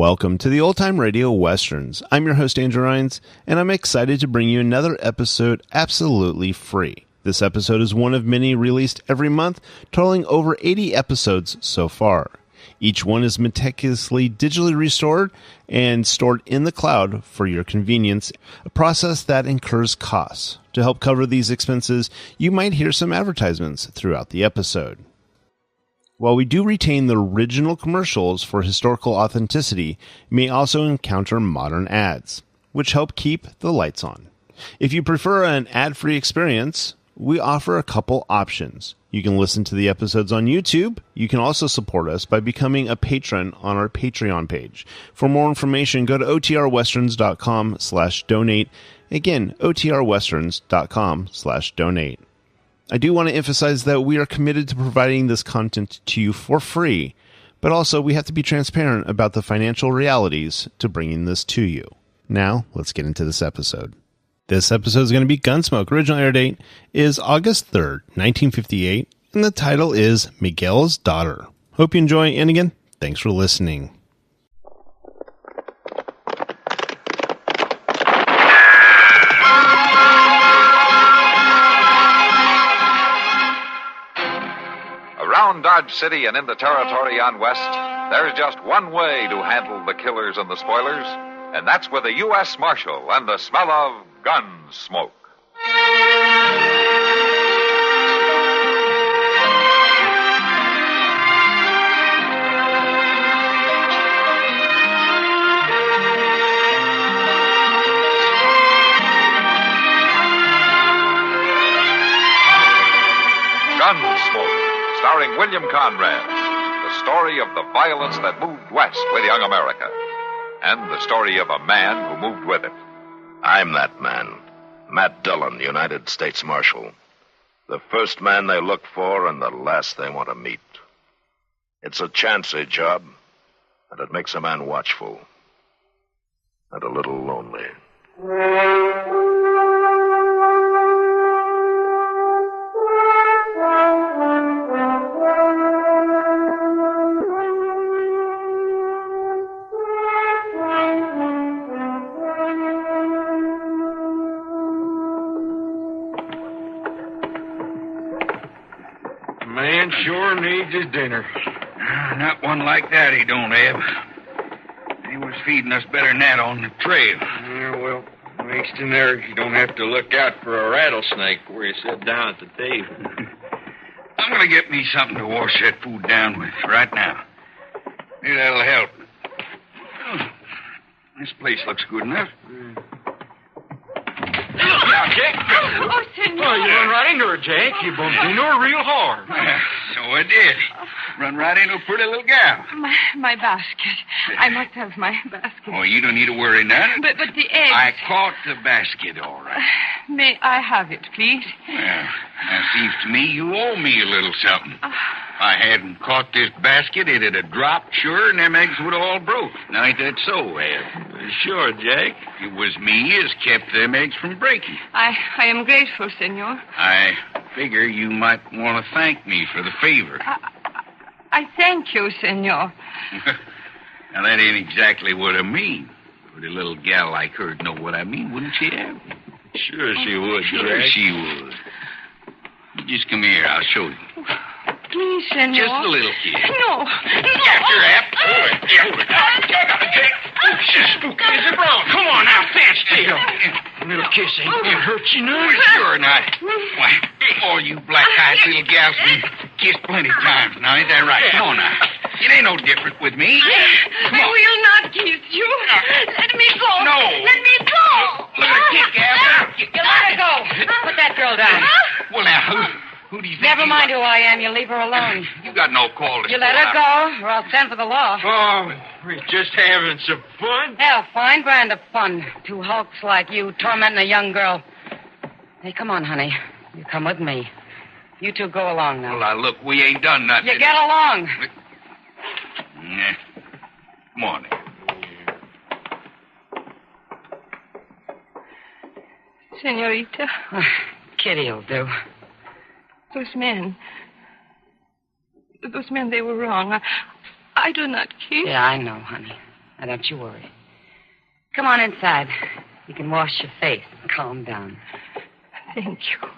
Welcome to the Old Time Radio Westerns. I'm your host, Andrew Rines, and I'm excited to bring you another episode absolutely free. This episode is one of many released every month, totaling over 80 episodes so far. Each one is meticulously digitally restored and stored in the cloud for your convenience, a process that incurs costs. To help cover these expenses, you might hear some advertisements throughout the episode. While we do retain the original commercials for historical authenticity, you may also encounter modern ads, which help keep the lights on. If you prefer an ad-free experience, we offer a couple options. You can listen to the episodes on YouTube. You can also support us by becoming a patron on our Patreon page. For more information, go to otrwesterns.com/donate. Again, otrwesterns.com/donate. I do want to emphasize that we are committed to providing this content to you for free, but also we have to be transparent about the financial realities to bringing this to you. Now, let's get into this episode. This episode is going to be Gunsmoke. Original air date is August 3rd, 1958, and the title is Miguel's Daughter. Hope you enjoy, and again, thanks for listening. Around Dodge City and in the territory on West, there's just one way to handle the killers and the spoilers, and that's with a U.S. Marshal and the smell of Gunsmoke. Gunsmoke, starring William Conrad, the story of the violence that moved west with young America, and the story of a man who moved with it. I'm that man, Matt Dillon, United States Marshal. The first man they look for and the last they want to meet. It's a chancy job, and it makes a man watchful and a little lonely. Man sure needs his dinner. Not one like that, he don't, Eb. He was feeding us better than that on the trail. Yeah, well, at least in there you don't have to look out for a rattlesnake where you sit down at the table. I'm going to get me something to wash that food down with right now. Maybe that'll help. This place looks good enough. Yeah, Jake. Oh, senor. Oh, you run right into her, Jake. You bumped into her real hard. So I did. Run right into a pretty little gal. My basket. I must have my basket. Oh, you don't need to worry none. But the eggs. I caught the basket, all right. May I have it, please? Well, now, seems to me you owe me a little something. If I hadn't caught this basket, it'd have dropped, sure, and them eggs would have all broke. Now, ain't that so, Ed? Sure, Jake. It was me as kept them eggs from breaking. I am grateful, senor. I figure you might want to thank me for the favor. I thank you, senor. Now, that ain't exactly what I mean. Would a little gal like her'd know what I mean, wouldn't she, Ed? Sure she would, Sure Jake. she would. You just come here, I'll show you. Please, senor. Just a little kiss. No. Got your app. Hold it. Jake. She's spooky as a brown. Come on now, stand still. A little kiss ain't gonna hurt you none. Well, sure not. Why, all you black-eyed little gals been kissed plenty of times now, ain't that right? Come on now. It ain't no different with me. Come I on. will not kiss you. Let me go. No. Let me go. Look at her kick, Ab. You let her go. Put that girl down. Well, now, who do you think Never you mind are? who I am. You leave her alone. You got no call to You let her go, or I'll send for the law. Oh, we're just having some fun. Hell, fine brand of fun. Two hulks like you tormenting a young girl. Hey, come on, honey. You come with me. You two go along now. Well, now, look, we ain't done nothing. You get along. Yeah. Come on. Senorita, Kitty'll do. those men, they were wrong. I do not kiss. Yeah, I know, honey. Now, don't you worry. Come on inside. You can wash your face and calm down. Thank you.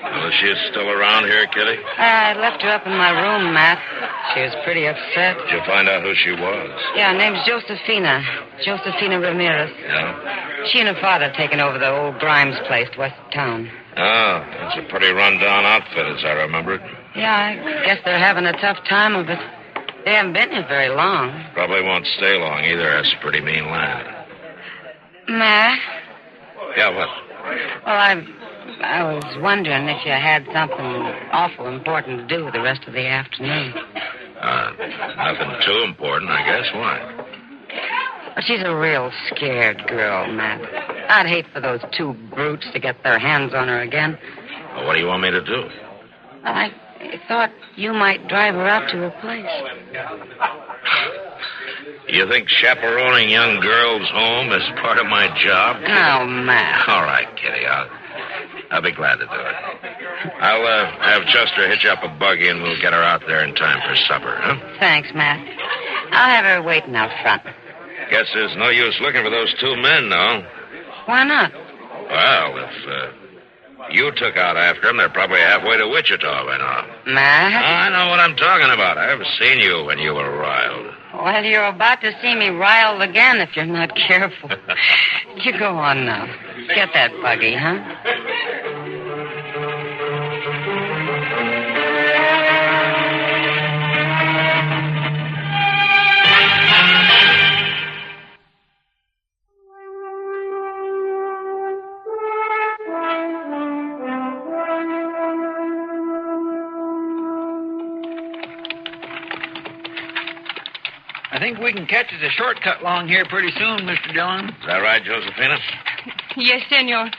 Well, she's still around here, Kitty? I left her up in my room, Matt. She was pretty upset. Did you find out who she was? Yeah, her name's Josefina. Josefina Ramirez. Yeah? She and her father taken over the old Grimes place west of town. Oh, that's a pretty run-down outfit, as I remember it. Yeah, I guess they're having a tough time of it. They haven't been here very long. Probably won't stay long either. That's pretty mean land. Matt? Yeah, what? Well, I was wondering if you had something awful important to do the rest of the afternoon. Nothing too important, I guess. Why? Well, she's a real scared girl, Matt. I'd hate for those two brutes to get their hands on her again. Well, what do you want me to do? Well, I thought you might drive her out to her place. You think chaperoning young girls home is part of my job? No, Matt. All right, Kitty. I'll be glad to do it. I'll have Chester hitch up a buggy and we'll get her out there in time for supper, huh? Thanks, Matt. I'll have her waiting out front. Guess there's no use looking for those two men, though. Why not? Well, if you took out after them, they're probably halfway to Wichita by now. Matt? I know what I'm talking about. I've seen you when you were riled. Well, you're about to see me riled again if you're not careful. You go on now. Get that buggy, huh? I think we can catch us a shortcut along here pretty soon, Mr. Dillon. Is that right, Josephina? Yes, senor.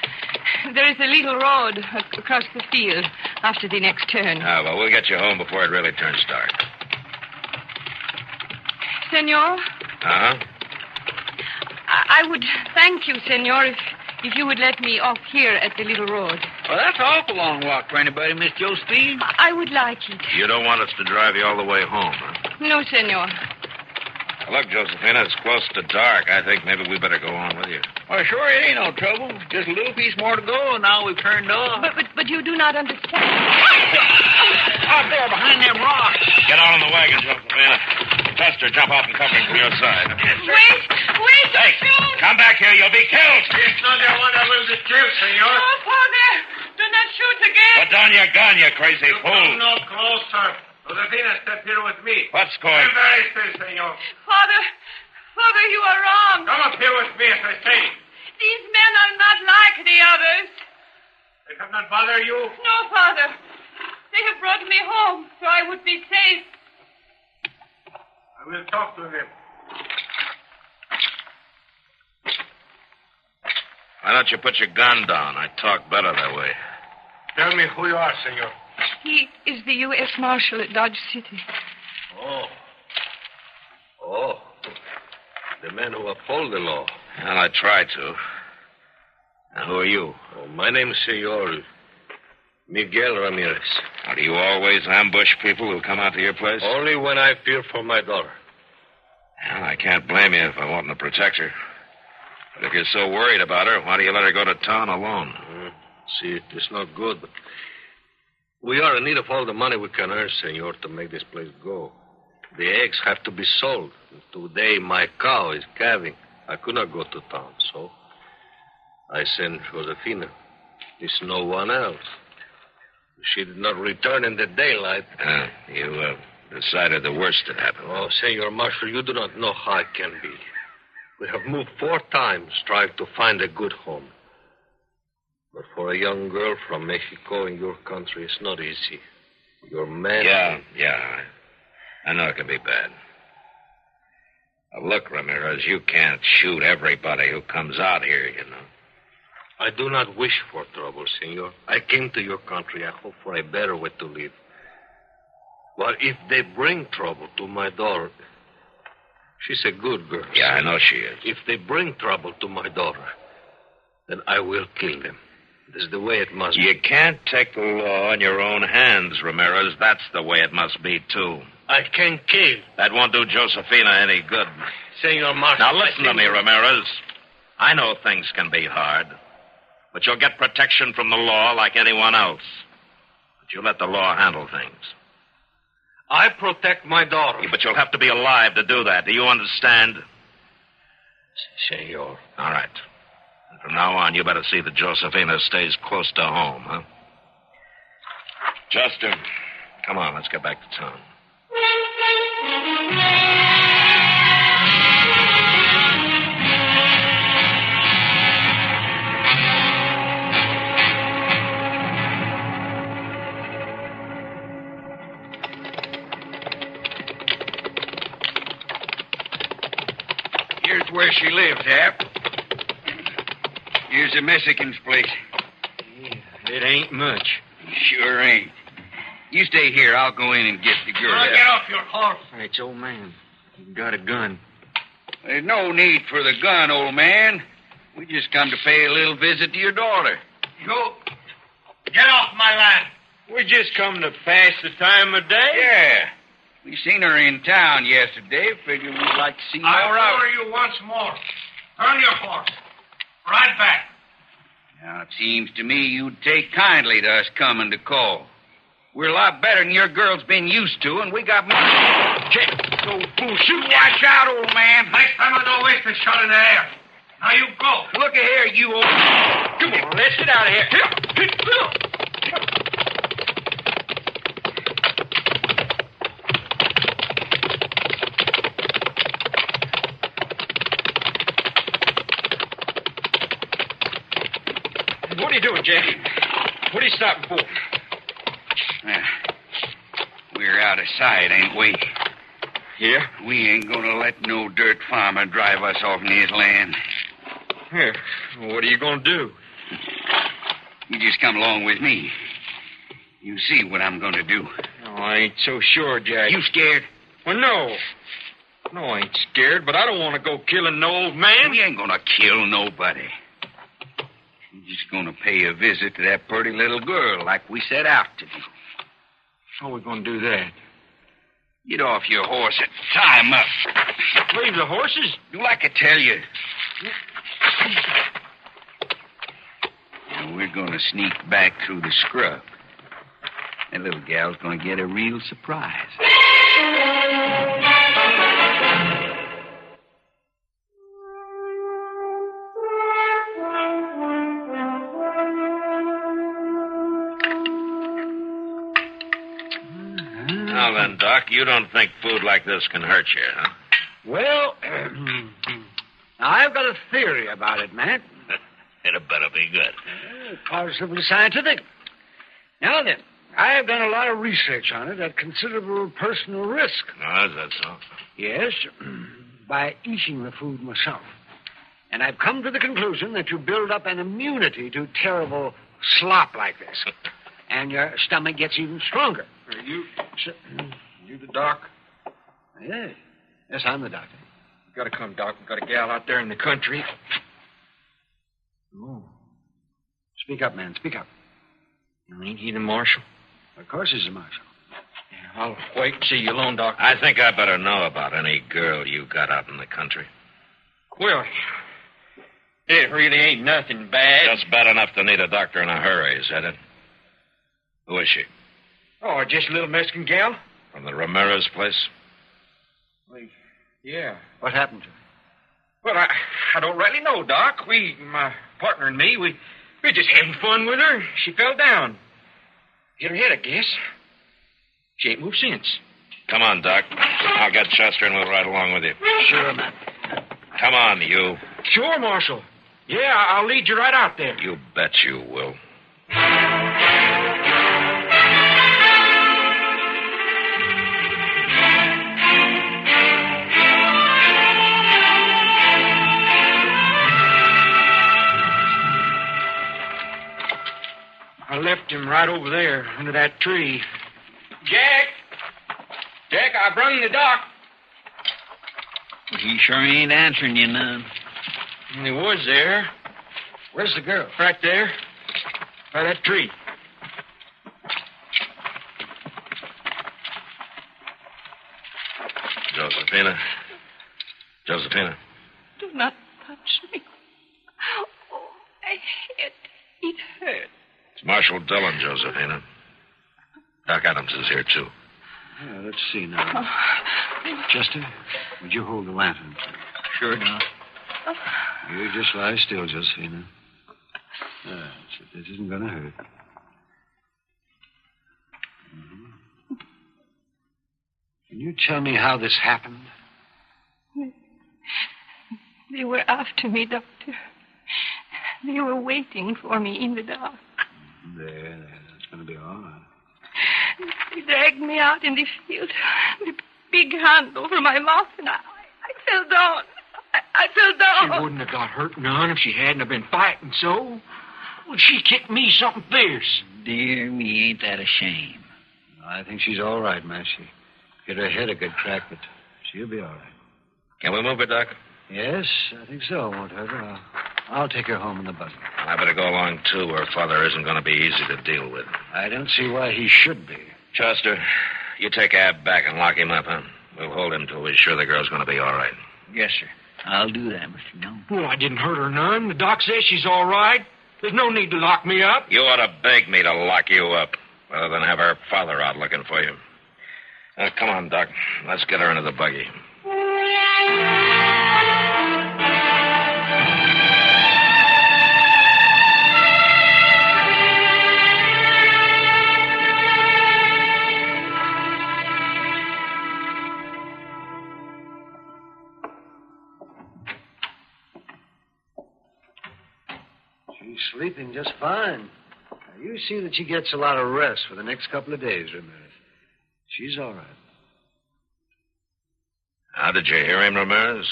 There is a little road across the field after the next turn. Ah, well, we'll get you home before it really turns dark. Senor, Uh-huh. I would thank you, senor, if you would let me off here at the little road. Well, that's an awful long walk for anybody, Miss Josephine. I would like it. You don't want us to drive you all the way home, huh? No, senor. Look, Josephina, it's close to dark. I think maybe we better go on with you. Well, sure, it ain't no trouble. Just a little piece more to go, and now we've turned off. But you do not understand. Out there behind them rocks. Get out on the wagon, Josephina. Chester, jump off and cover him from your side. Wait, Hey, come back here. You'll be killed. It's not the one that will be killed, senor. Oh, Father, do not shoot again. Put down your gun, you crazy fool. No closer. Josefina, step here with me. What's going I'm very still, senor. Father, you are wrong. Come up here with me, as I say. These men are not like the others. They have not bothered you? No, Father. They have brought me home so I would be safe. I will talk to them. Why don't you put your gun down? I talk better that way. Tell me who you are, senor. He is the U.S. Marshal at Dodge City. Oh, the man who uphold the law. Well, I try to. Now, who are you? Oh, my name is Senor Miguel Ramirez. Now, do you always ambush people who come out to your place? Only when I fear for my daughter. Well, I can't blame you if I want to protect her. But if you're so worried about her, why do you let her go to town alone? See, it's not good, but we are in need of all the money we can earn, senor, to make this place go. The eggs have to be sold. Today, my cow is calving. I could not go to town, so I sent Josefina. There's no one else. She did not return in the daylight. You decided the worst had happened. Oh, Senor Marshal, you do not know how it can be. We have moved 4 times trying to find a good home. But for a young girl from Mexico in your country, it's not easy. Your man... Yeah. I know it can be bad. Now, look, Ramirez, you can't shoot everybody who comes out here, you know. I do not wish for trouble, senor. I came to your country. I hope for a better way to live. But if they bring trouble to my daughter, She's a good girl. Yeah, I know she is. If they bring trouble to my daughter, then I will kill them. This is the way it must be. You can't take the law in your own hands, Ramirez. That's the way it must be, too. I can kill. That won't do Josefina any good. Senor Marshal. Now, listen to me, Ramirez. I know things can be hard, but you'll get protection from the law like anyone else. But you let the law handle things. I protect my daughter. Yeah, but you'll have to be alive to do that. Do you understand? Senor. All right. And from now on, you better see that Josefina stays close to home, huh? Justin, come on, let's get back to town. Here's where she lives, Hap. Here's the Mexican's place. It ain't much. Sure ain't. You stay here. I'll go in and get the girl. Now get off your horse. Hey, it's old man. You got a gun. There's no need for the gun, old man. We just come to pay a little visit to your daughter. You get off my land. We just come to pass the time of day. Yeah. We seen her in town yesterday. Figured we'd like to see more I'll of order her. you once more. Turn your horse. Right back. Now, it seems to me you'd take kindly to us coming to call. We're a lot better than your girl's been used to, and we got money. So bullshit. Watch out, old man. Next time I don't waste a shot in the air. Now you go. Look at here, you old... Come on, let's get out of here. What are you doing, Jack? What are you stopping for? We're out of sight, ain't we? Yeah? We ain't gonna let no dirt farmer drive us off in his land. Here. What are you going to do? You just come along with me. You see what I'm gonna do. Oh, I ain't so sure, Jack. You scared? Well, no. No, I ain't scared, but I don't want to go killing no old man. We ain't gonna kill nobody. We're just gonna pay a visit to that pretty little girl like we set out to do. How are we going to do that? Get off your horse and tie him up. Leave the horses? Do like I tell you. Now, we're gonna sneak back through the scrub. That little gal's gonna get a real surprise. Now then, Doc, you don't think food like this can hurt you, huh? Well, I've got a theory about it, Matt. It better be good. Positively scientific. Now then, I have done a lot of research on it at considerable personal risk. Oh, is that so? Yes, by eating the food myself. And I've come to the conclusion that you build up an immunity to terrible slop like this. And your stomach gets even stronger. Are you the doc? Yes. Yes, I'm the doctor. You gotta come, Doc. We've got a gal out there in the country. Oh. Speak up, man. Speak up. Ain't he the marshal? Of course he's the marshal. Yeah, I'll wait and see you alone, Doc. I think I better know about any girl you got out in the country. Well, it really ain't nothing bad. Just bad enough to need a doctor in a hurry, is that it? Who is she? Oh, just a little Mexican gal? From the Ramirez place? Well, yeah. What happened to her? Well, I don't really know, Doc. My partner and me, we're just having fun with her. She fell down. Hit her head, I guess. She ain't moved since. Come on, Doc. I'll get Chester and we'll ride along with you. Sure, man. Come on, you. Sure, Marshal. Yeah, I'll lead you right out there. You bet you will. I left him right over there under that tree. Jack! Jack, I brung the doc. Well, he sure ain't answering you none. He was there. Where's the girl? Right there. By that tree. Josephina. Josephina. Do not touch me. Oh, my head. It hurts. It's Marshal Dillon, Josephina. Doc Adams is here, too. Yeah, let's see now. Chester, would you hold the lantern? Sure, Doc. You just lie still, Josephina. This isn't going to hurt. Mm-hmm. Can you tell me how this happened? They were after me, Doctor. They were waiting for me in the dark. There. That's going to be all right. They dragged me out in the field with a big hand over my mouth, and I fell down. I fell down. She wouldn't have got hurt none if she hadn't have been fighting so. Well, she kicked me something fierce. Dear me, ain't that a shame. I think she's all right, Massey. Hit her head a good crack, but she'll be all right. Can we move her, Doc? Yes, I think so. Won't hurt her. I'll take her home in the buggy. I better go along, too. Her father isn't going to be easy to deal with. I don't see why he should be. Chester, you take Ab back and lock him up, huh? We'll hold him till we're sure the girl's going to be all right. Yes, sir. I'll do that, Mr. Dillon. Well, I didn't hurt her none. The doc says she's all right. There's no need to lock me up. You ought to beg me to lock you up, rather than have her father out looking for you. Come on, Doc. Let's get her into the buggy. She's sleeping just fine. Now, you see that she gets a lot of rest for the next couple of days, Ramirez. She's all right. How did you hear him, Ramirez?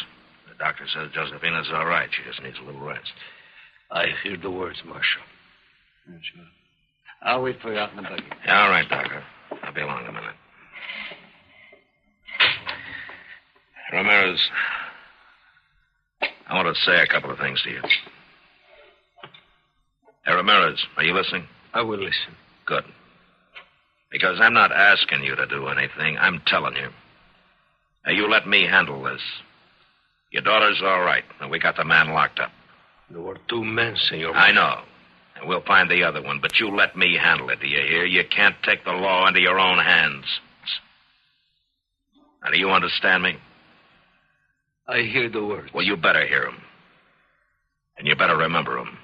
The doctor says Josephina's all right. She just needs a little rest. I hear the words, Marshal. Yeah, sure. I'll wait for you out in the buggy. Yeah, all right, Doctor. I'll be along in a minute. Ramirez, I want to say a couple of things to you. Hey, Ramirez, are you listening? I will listen. Good. Because I'm not asking you to do anything. I'm telling you. Now, you let me handle this. Your daughter's all right, and we got the man locked up. There were 2 men, Senor. I know. And we'll find the other one, but you let me handle it, do you hear? You can't take the law into your own hands. Now, do you understand me? I hear the words. Well, you better hear them. And you better remember them.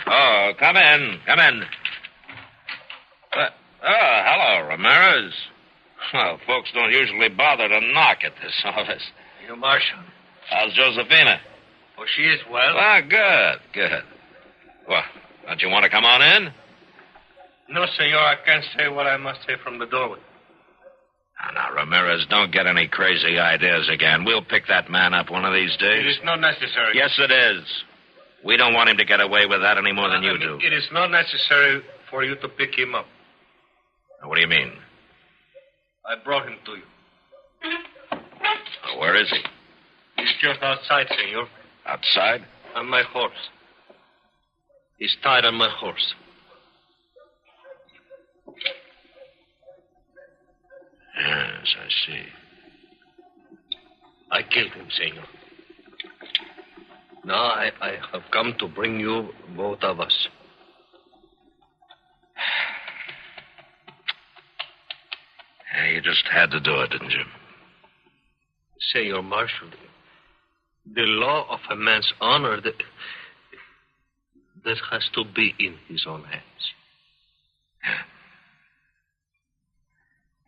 Oh, come in. Come in. Hello, Ramirez. Well, folks don't usually bother to knock at this office. You, Marshal. How's Josephina? Oh, she is well. Ah, good. Well, don't you want to come on in? No, Senor, I can't say what I must say from the doorway. Now, Ramirez, don't get any crazy ideas again. We'll pick that man up one of these days. It is not necessary. Yes, it is. We don't want him to get away with that any more than you do. It is not necessary for you to pick him up. Now, what do you mean? I brought him to you. Well, where is he? He's just outside, Senor. Outside? On my horse. He's tied on my horse. Yes, I see. I killed him, Senor. Now I have come to bring you both of us. Yeah, you just had to do it, didn't you? Senor Marshal, the law of a man's honor, that has to be in his own hands.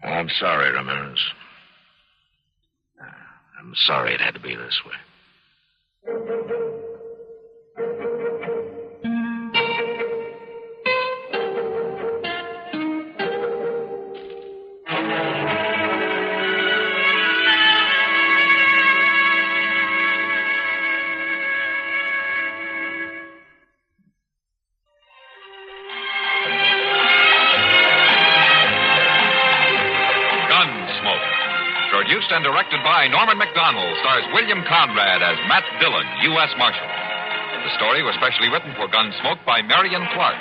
Well, I'm sorry, Ramirez. I'm sorry it had to be this way. produced and directed by Norman McDonald, stars William Conrad as Matt Dillon, U.S. Marshal. The story was specially written for Gunsmoke by Marion Clark,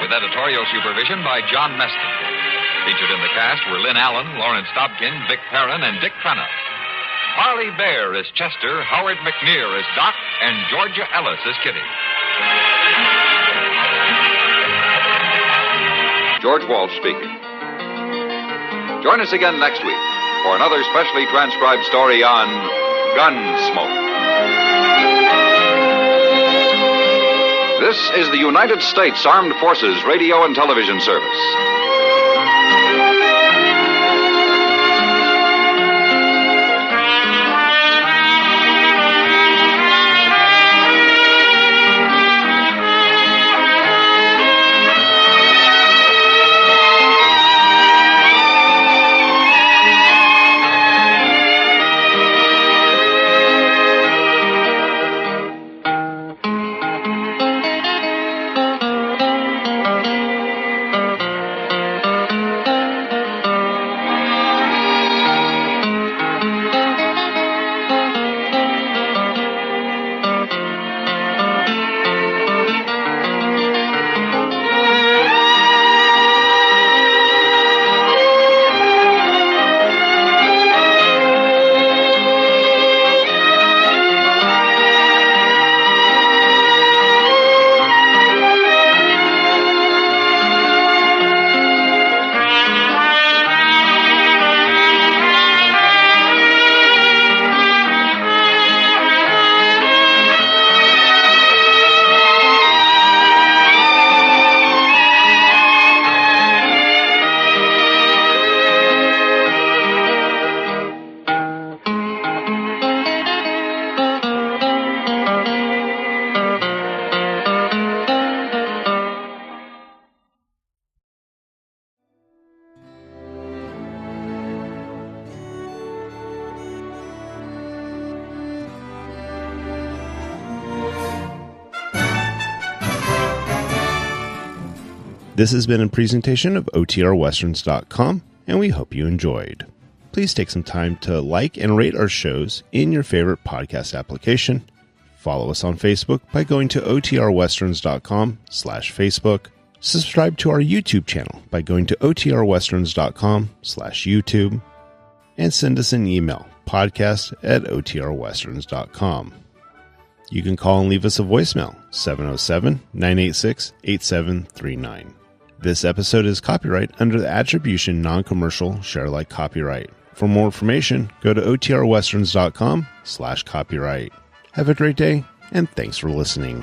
with editorial supervision by John Meston. Featured in the cast were Lynn Allen, Lawrence Dobkin, Vic Perrin, and Dick Crenna. Harley Bear is Chester, Howard McNear is Doc, and Georgia Ellis is Kitty. George Walsh speaking. Join us again next week for another specially transcribed story on Gunsmoke. This is the United States Armed Forces Radio and Television Service. This has been a presentation of OTRWesterns.com, and we hope you enjoyed. Please take some time to like and rate our shows in your favorite podcast application. Follow us on Facebook by going to OTRWesterns.com/Facebook. Subscribe to our YouTube channel by going to OTRWesterns.com/YouTube. And send us an email, podcast@OTRWesterns.com. You can call and leave us a voicemail, 707-986-8739. This episode is copyright under the Attribution Non-Commercial Share Alike copyright. For more information, go to OTRWesterns.com/copyright. Have a great day, and thanks for listening.